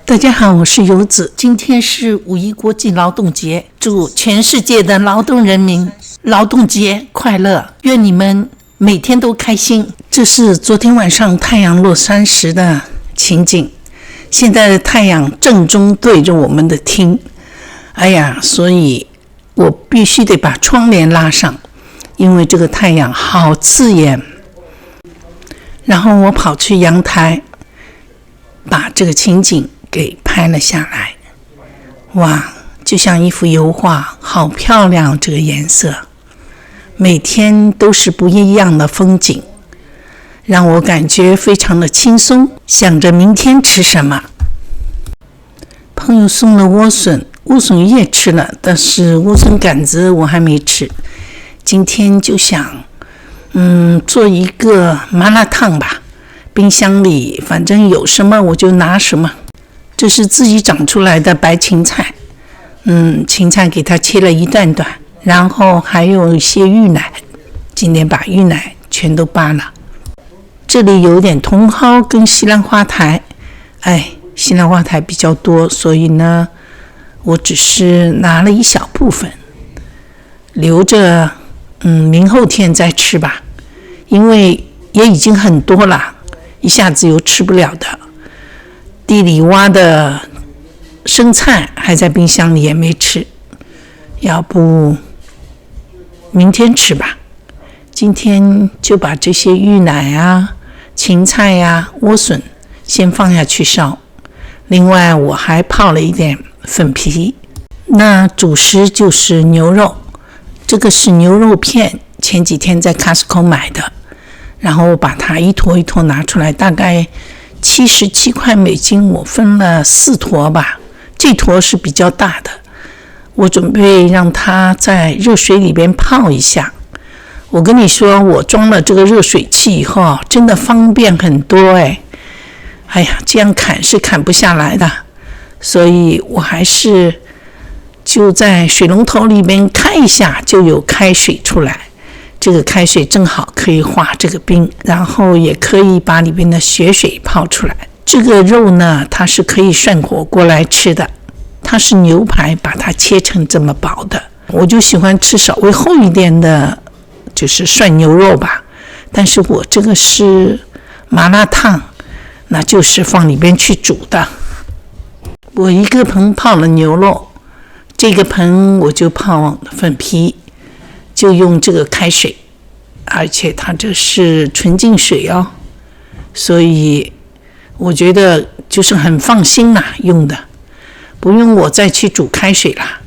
大家好，我是游子。今天是5·1国际劳动节，祝全世界的劳动人民劳动节快乐，愿你们每天都开心。这是昨天晚上太阳落山时的情景，现在的太阳正中对着我们的厅，所以我必须得把窗帘拉上，因为这个太阳好刺眼。然后我跑去阳台，把这个情景给拍了下来。哇，就像一幅油画，好漂亮，这个颜色。每天都是不一样的风景，让我感觉非常的轻松，想着明天吃什么。朋友送了莴笋叶吃了，但是莴笋杆子我还没吃。今天就想做一个麻辣烫吧，冰箱里反正有什么我就拿什么。这是自己长出来的白芹菜，芹菜给它切了一段段，然后还有一些芋奶，今天把芋奶全都扒了。这里有点茼蒿跟西兰花苔，西兰花苔比较多，所以呢我只是拿了一小部分，留着明后天再吃吧，因为也已经很多了，一下子又吃不了的。地里挖的生菜还在冰箱里也没吃，要不明天吃吧。今天就把这些芋奶啊、芹菜啊、莴笋先放下去烧，另外我还泡了一点粉皮。那主食就是牛肉，这个是牛肉片，前几天在 Costco 买的，然后我把它一坨一坨拿出来，大概77块美金，我分了4坨吧，这坨是比较大的，我准备让它在热水里边泡一下。我跟你说，我装了这个热水器以后真的方便很多这样砍是砍不下来的，所以我还是就在水龙头里面开一下就有开水出来，这个开水正好可以化这个冰，然后也可以把里面的血水泡出来。这个肉呢，它是可以涮火锅来吃的，它是牛排，把它切成这么薄的。我就喜欢吃稍微厚一点的，就是涮牛肉吧。但是我这个是麻辣烫，那就是放里边去煮的。我一个盆泡了牛肉，这个盆我就泡粉皮，就用这个开水，而且它这是纯净水所以我觉得就是很放心用的，不用我再去煮开水啦。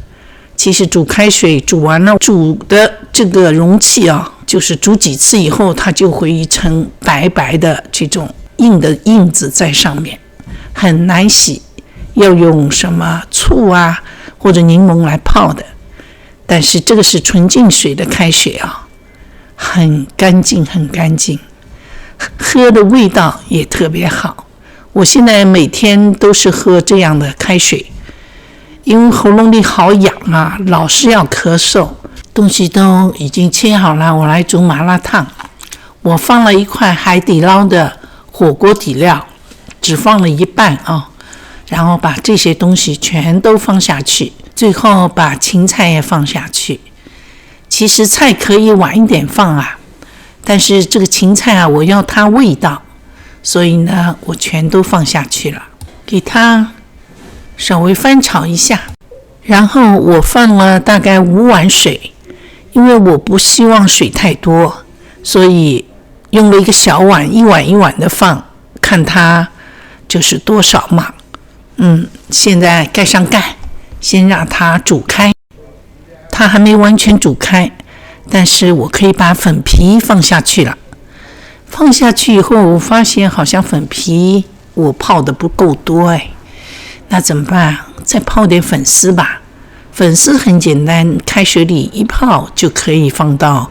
其实煮开水煮完了，煮的这个容器就是煮几次以后，它就会一层白白的这种硬的印子在上面，很难洗，要用什么醋或者柠檬来泡的。但是这个是纯净水的开水很干净很干净，喝的味道也特别好。我现在每天都是喝这样的开水，因为喉咙里好痒老是要咳嗽。东西都已经切好了，我来煮麻辣烫。我放了一块海底捞的火锅底料，只放了一半然后把这些东西全都放下去，最后把芹菜也放下去。其实菜可以晚一点放但是这个芹菜我要它味道，所以呢我全都放下去了，给它稍微翻炒一下。然后我放了大概5碗水，因为我不希望水太多，所以用了一个小碗，一碗一碗的放，看它就是多少嘛。现在盖上盖，先让它煮开。它还没完全煮开，但是我可以把粉皮放下去了。放下去以后，我发现好像粉皮我泡的不够多那怎么办？再泡点粉丝吧。粉丝很简单，开水里一泡就可以放到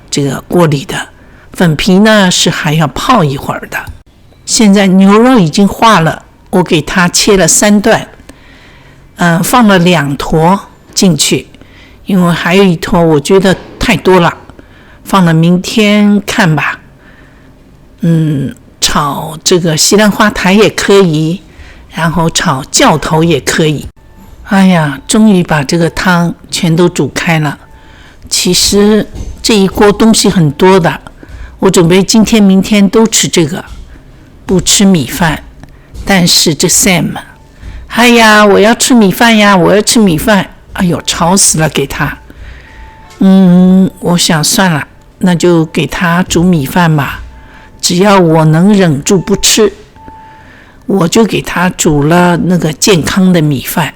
这个锅里的。粉皮呢是还要泡一会儿的。现在牛肉已经化了，我给它切了3段，放了2坨进去，因为还有一坨我觉得太多了，放了明天看吧。炒这个西兰花苔也可以，然后炒教头也可以。哎呀，终于把这个汤全都煮开了。其实这一锅东西很多的，我准备今天明天都吃这个，不吃米饭。但是这 Sam， 哎呀，我要吃米饭呀，我要吃米饭。哎呦，吵死了，给他。我想算了，那就给他煮米饭吧。只要我能忍住不吃，我就给他煮了那个健康的米饭。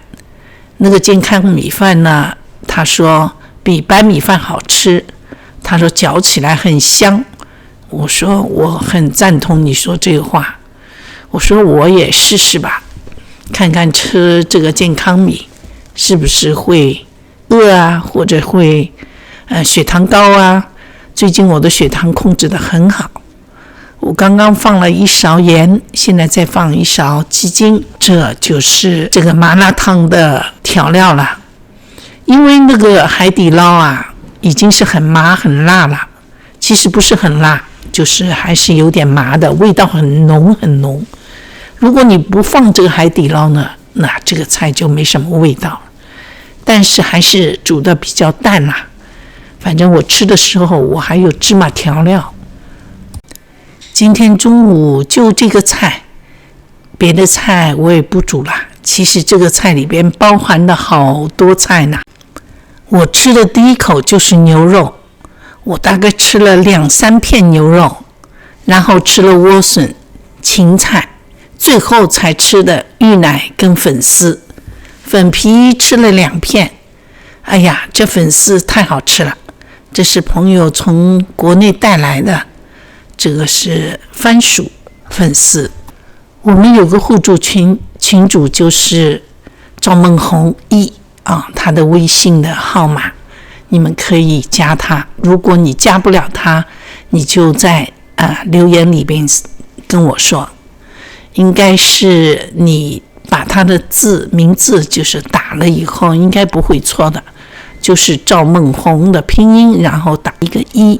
那个健康米饭呢，他说比白米饭好吃，他说嚼起来很香。我说我很赞同你说这个话，我说我也试试吧，看看吃这个健康米是不是会饿啊，或者会血糖高啊。最近我的血糖控制得很好，我刚刚放了1勺盐，现在再放1勺鸡精，这就是这个麻辣烫的调料了。因为那个海底捞啊已经是很麻很辣了，其实不是很辣，就是还是有点麻的，味道很浓很浓。如果你不放这个海底捞呢，那这个菜就没什么味道，但是还是煮的比较淡啦。反正我吃的时候我还有芝麻调料。今天中午就这个菜，别的菜我也不煮了。其实这个菜里边包含了好多菜呢。我吃的第一口就是牛肉，我大概吃了2-3片牛肉，然后吃了莴笋、芹菜，最后才吃的芋奶跟粉丝。粉皮吃了2片，哎呀，这粉丝太好吃了，这是朋友从国内带来的，这个是番薯粉丝。我们有个互助群，群主就是赵梦红1他的微信的号码，你们可以加他。如果你加不了他，你就在留言里边跟我说，应该是你把他的名字就是打了以后应该不会错的，就是赵梦红的拼音，然后打一个1，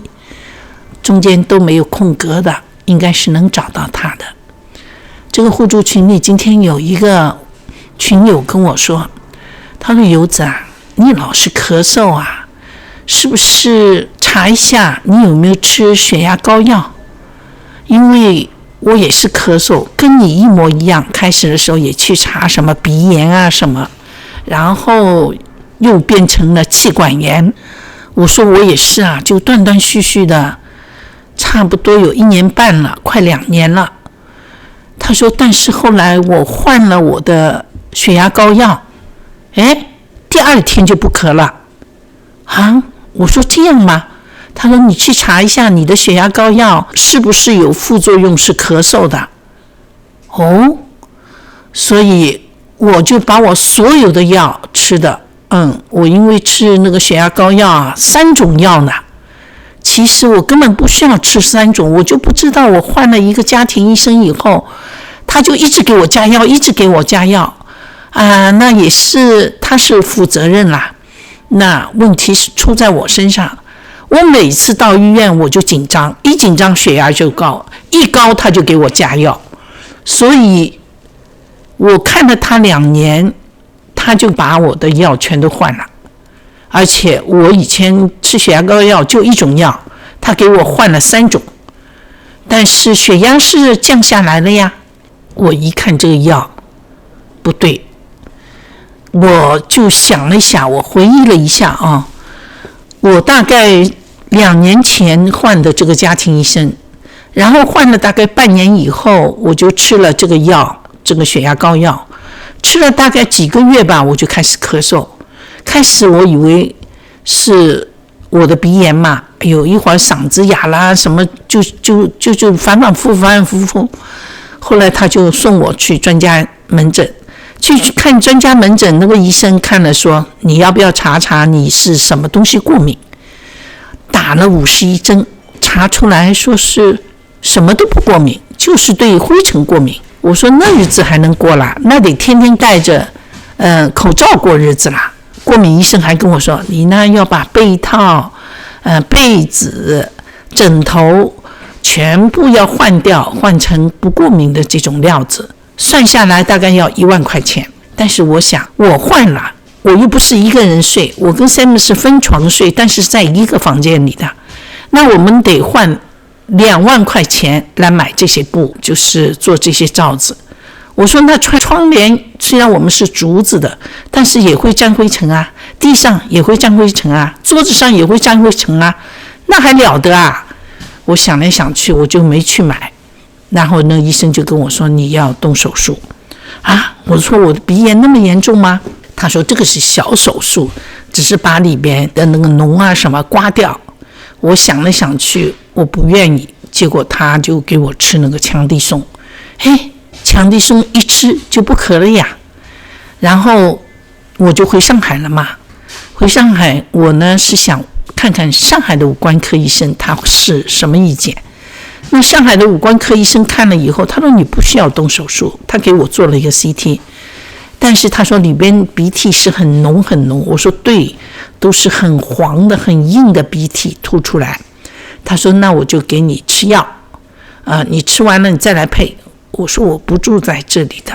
中间都没有空格的，应该是能找到他的。这个互助群里今天有一个群友跟我说，他说游子啊，你老是咳嗽啊，是不是查一下你有没有吃血压高药？因为我也是咳嗽，跟你一模一样，开始的时候也去查什么鼻炎啊什么，然后又变成了气管炎。我说我也是啊，就断断续续的，差不多有1年半了，快2年了。他说但是后来我换了我的血压高药，第2天就不咳了啊。我说这样吗？他说你去查一下你的血压高药是不是有副作用是咳嗽的。所以我就把我所有的药吃的，我因为吃那个血压高药3种药呢，其实我根本不需要吃3种，我就不知道我换了一个家庭医生以后，他就一直给我加药，一直给我加药那也是他是负责任啦。那问题是出在我身上，我每次到医院我就紧张，一紧张血压就高，一高他就给我加药，所以我看了他2年，他就把我的药全都换了。而且我以前吃血压高药就1种药，他给我换了3种，但是血压是降下来了呀。我一看这个药不对，我就想了一下，我回忆了一下我大概2年前换的这个家庭医生，然后换了大概半年以后，我就吃了这个药，这个血压高药，吃了大概几个月吧，我就开始咳嗽。开始我以为是我的鼻炎嘛，有一会儿嗓子哑啦，什么就反反复复。后来他就送我去专家门诊，去看专家门诊，那个医生看了说，你要不要查你是什么东西过敏？打了51针，查出来说是什么都不过敏，就是对灰尘过敏。我说那日子还能过啦？那得天天戴着口罩过日子啦。过敏医生还跟我说，你呢要把被套、被子、枕头全部要换掉，换成不过敏的这种料子。算下来大概要1万块钱。但是我想，我换了，我又不是一个人睡，我跟 Sam 是分床睡，但是在一个房间里的，那我们得换2万块钱来买这些布，就是做这些罩子。我说那窗帘虽然我们是竹子的，但是也会沾灰尘啊，地上也会沾灰尘啊，桌子上也会沾灰尘啊，那还了得啊！我想来想去，我就没去买。然后那医生就跟我说你要动手术啊！我说我的鼻炎那么严重吗？他说这个是小手术，只是把里边的那个脓啊什么刮掉。我想来想去，我不愿意，结果他就给我吃那个强地松。嘿，强地松一吃就不咳了呀。然后我就回上海了嘛。回上海，我呢是想看看上海的五官科医生他是什么意见。那上海的五官科医生看了以后，他说你不需要动手术，他给我做了一个 CT， 但是他说里边鼻涕是很浓很浓。我说对，都是很黄的很硬的鼻涕吐出来。他说那我就给你吃药你吃完了你再来配。我说我不住在这里的，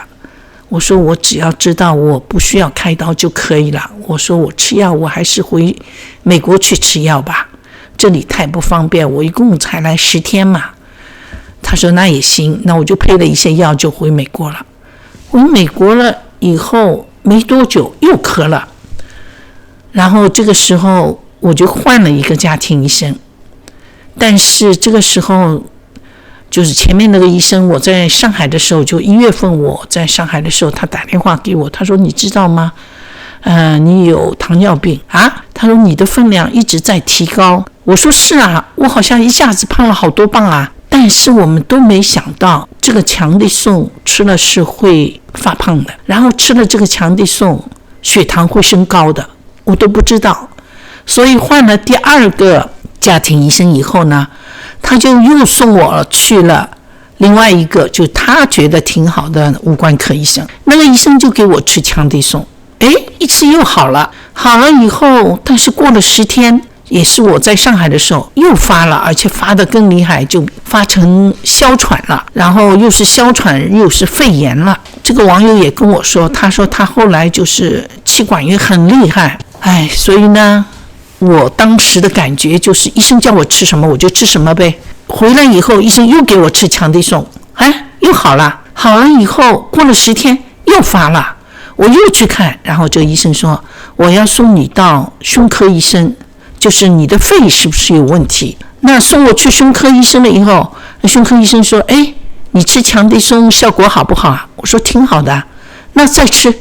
我说我只要知道我不需要开刀就可以了。我说我吃药我还是回美国去吃药吧，这里太不方便，我一共才来10天嘛。他说那也行，那我就配了一些药就回美国了。回美国了以后没多久又咳了，然后这个时候我就换了一个家庭医生。但是这个时候就是前面那个医生，我在上海的时候，就1月份我在上海的时候，他打电话给我，他说你知道吗你有糖尿病啊？他说你的分量一直在提高。我说是啊，我好像一下子胖了好多磅啊。但是我们都没想到这个强地松吃了是会发胖的，然后吃了这个强地松血糖会升高的，我都不知道。所以换了第2个家庭医生以后呢，他就又送我去了另外一个就他觉得挺好的五官科医生。那个医生就给我吃强地松，一吃又好了。好了以后，但是过了10天，也是我在上海的时候又发了，而且发得更厉害，就发成哮喘了，然后又是哮喘又是肺炎了。这个网友也跟我说，他说他后来就是气管也很厉害。所以呢我当时的感觉就是医生叫我吃什么我就吃什么呗。回来以后医生又给我吃强地松，又好了。好了以后过了10天又发了，我又去看，然后这个医生说我要送你到胸科医生，就是你的肺是不是有问题。那送我去胸科医生了以后，胸科医生说你吃强地松效果好不好啊？我说挺好的，那再吃。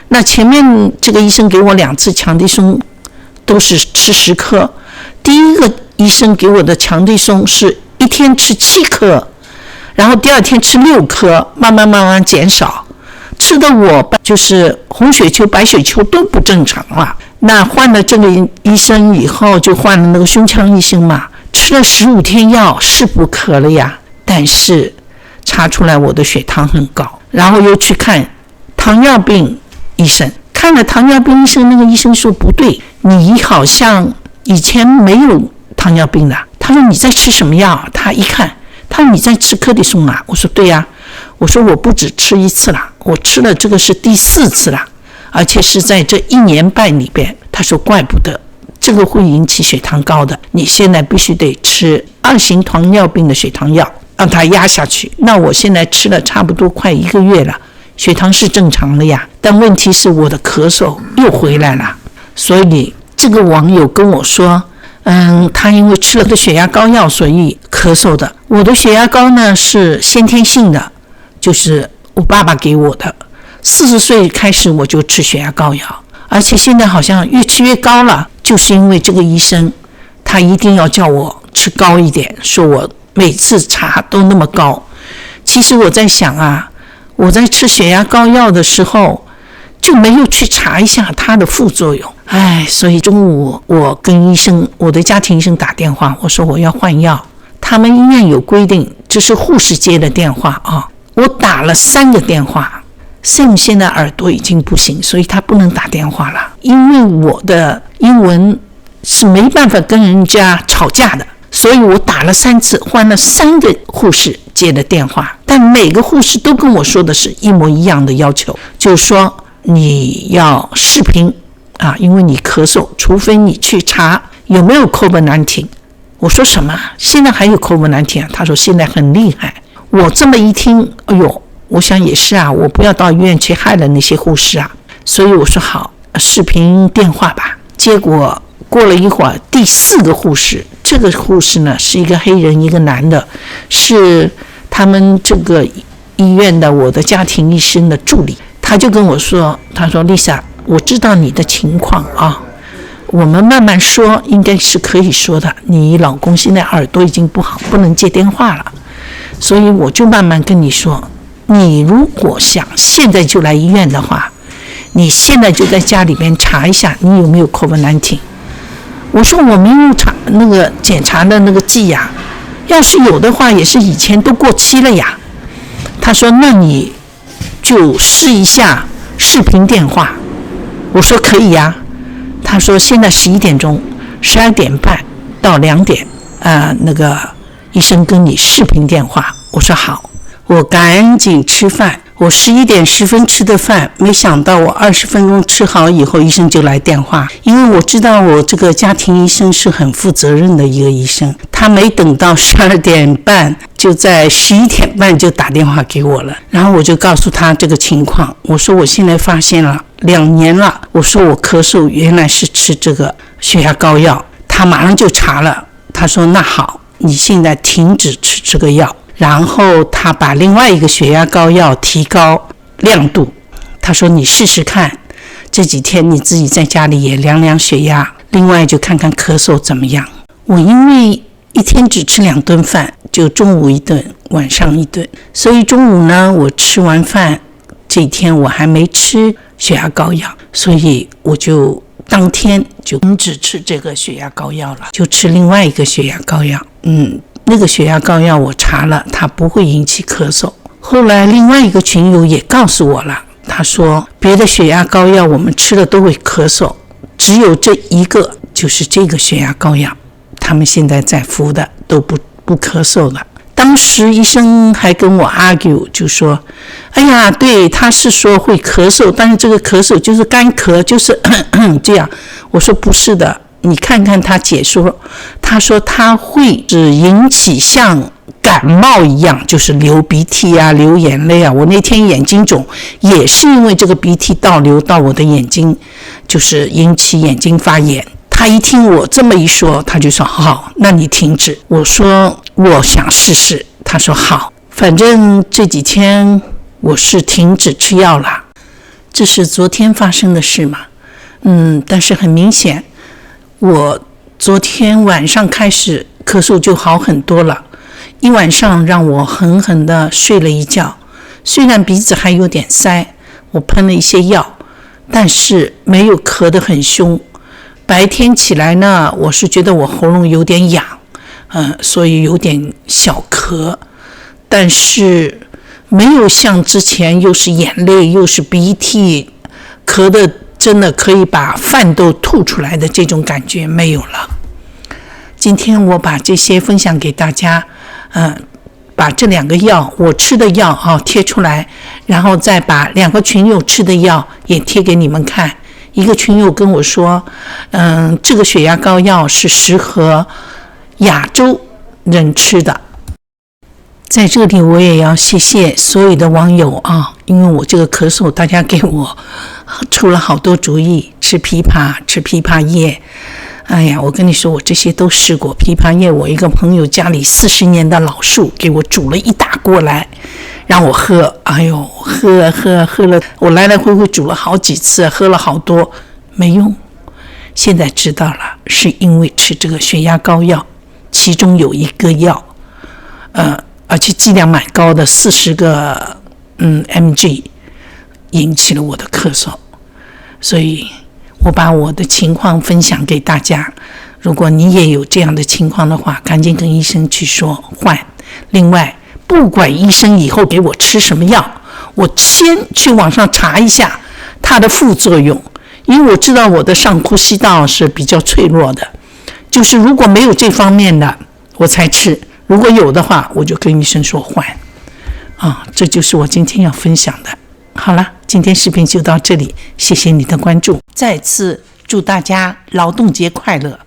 那前面这个医生给我2次强地松都是吃10颗，第一个医生给我的强地松是1天吃7颗，然后第2天吃6颗，慢慢减少，吃的我就是红血球白血球都不正常了。那换了这个医生以后，就换了那个胸腔医生嘛，吃了15天药是不咳了呀，但是查出来我的血糖很高，然后又去看糖尿病医生，看了糖尿病医生，那个医生说不对，你好像以前没有糖尿病的。他说你在吃什么药？他一看，他说你在吃克地松啊？我说对呀，我说我不止吃1次了，我吃了这个是第4次了，而且是在这1年半里边。他说怪不得这个会引起血糖高的，你现在必须得吃2型糖尿病的血糖药让它压下去。那我现在吃了差不多快1个月了，血糖是正常的呀，但问题是我的咳嗽又回来了。所以这个网友跟我说他因为吃了个血压高药所以咳嗽的。我的血压高呢是先天性的，就是我爸爸给我的，40岁开始我就吃血压高药，而且现在好像越吃越高了，就是因为这个医生他一定要叫我吃高一点，说我每次查都那么高。其实我在想我在吃血压高药的时候就没有去查一下它的副作用。所以中午我跟我的家庭医生打电话，我说我要换药。他们医院有规定，这是护士接的电话我打了3个电话。Sam 现在耳朵已经不行，所以他不能打电话了，因为我的英文是没办法跟人家吵架的，所以我打了3次，换了3个护士接了电话，但每个护士都跟我说的是一模一样的要求，就是说你要视频啊，因为你咳嗽，除非你去查有没有 COVID-19。我说什么？现在还有 COVID-19 啊？他说现在很厉害。我这么一听，哎呦，我想也是啊，我不要到医院去害了那些护士啊。所以我说好，视频电话吧。结果过了一会儿，第4个护士，这个护士呢是一个黑人，一个男的，是他们这个医院的我的家庭医生的助理。他就跟我说，他说 Lisa， 我知道你的情况啊，我们慢慢说，应该是可以说的。你老公现在耳朵已经不好，不能接电话了，所以我就慢慢跟你说，你如果想现在就来医院的话，你现在就在家里边查一下你有没有 COVID-19。 我说我没有查那个检查的那个剂呀，要是有的话也是以前都过期了呀。他说那你就试一下视频电话。我说可以呀。他说现在11点钟，12点半到2点那个医生跟你视频电话。我说好，我赶紧吃饭。我11点10分吃的饭，没想到我20分钟吃好以后，医生就来电话。因为我知道我这个家庭医生是很负责任的一个医生，他没等到12点半，就在11点半就打电话给我了。然后我就告诉他这个情况，我说我现在发现了2年了，我说我咳嗽原来是吃这个血压高药。他马上就查了，他说那好，你现在停止吃这个药。然后他把另外一个血压高药提高亮度，他说你试试看，这几天你自己在家里也量量血压，另外就看看咳嗽怎么样。我因为一天只吃2顿饭，就中午一顿，晚上一顿，所以中午呢我吃完饭，这一天我还没吃血压高药，所以我就当天就停止吃这个血压高药了，就吃另外一个血压高药。那个血压高药我查了，它不会引起咳嗽。后来另外一个群友也告诉我了，他说别的血压高药我们吃了都会咳嗽，只有这一个就是这个血压高药，他们现在在服的都不咳嗽了。当时医生还跟我 argue， 就说哎呀，对，他是说会咳嗽，但是这个咳嗽就是干咳，就是这样。我说不是的，你看看他解说，他说他会只引起像感冒一样，就是流鼻涕啊，流眼泪啊。我那天眼睛肿也是因为这个鼻涕倒流到我的眼睛，就是引起眼睛发炎。他一听我这么一说，他就说好，那你停止。我说我想试试。他说好，反正这几天我是停止吃药了。这是昨天发生的事嘛。但是很明显，我昨天晚上开始咳嗽就好很多了，一晚上让我狠狠地睡了一觉。虽然鼻子还有点塞，我喷了一些药，但是没有咳得很凶。白天起来呢，我是觉得我喉咙有点痒，所以有点小咳，但是没有像之前又是眼泪又是鼻涕，咳得真的可以把饭都吐出来的这种感觉没有了。今天我把这些分享给大家，把这2个药我吃的药贴出来，然后再把2个群友吃的药也贴给你们看。一个群友跟我说，这个血压高药是适合亚洲人吃的。在这里我也要谢谢所有的网友啊，因为我这个咳嗽，大家给我出了好多主意，吃枇杷叶。哎呀，我跟你说，我这些都试过。枇杷叶，我一个朋友家里40年的老树给我煮了一大锅来，让我喝。哎呦，喝了，我来来回回煮了好几次，喝了好多，没用。现在知道了，是因为吃这个血压高药，其中有一个药，而且剂量蛮高的，40个mg， 引起了我的咳嗽。所以我把我的情况分享给大家，如果你也有这样的情况的话，赶紧跟医生去说换。另外，不管医生以后给我吃什么药，我先去网上查一下它的副作用，因为我知道我的上呼吸道是比较脆弱的，就是如果没有这方面的我才吃，如果有的话，我就跟医生说换。这就是我今天要分享的。好了，今天视频就到这里，谢谢你的关注，再次祝大家劳动节快乐。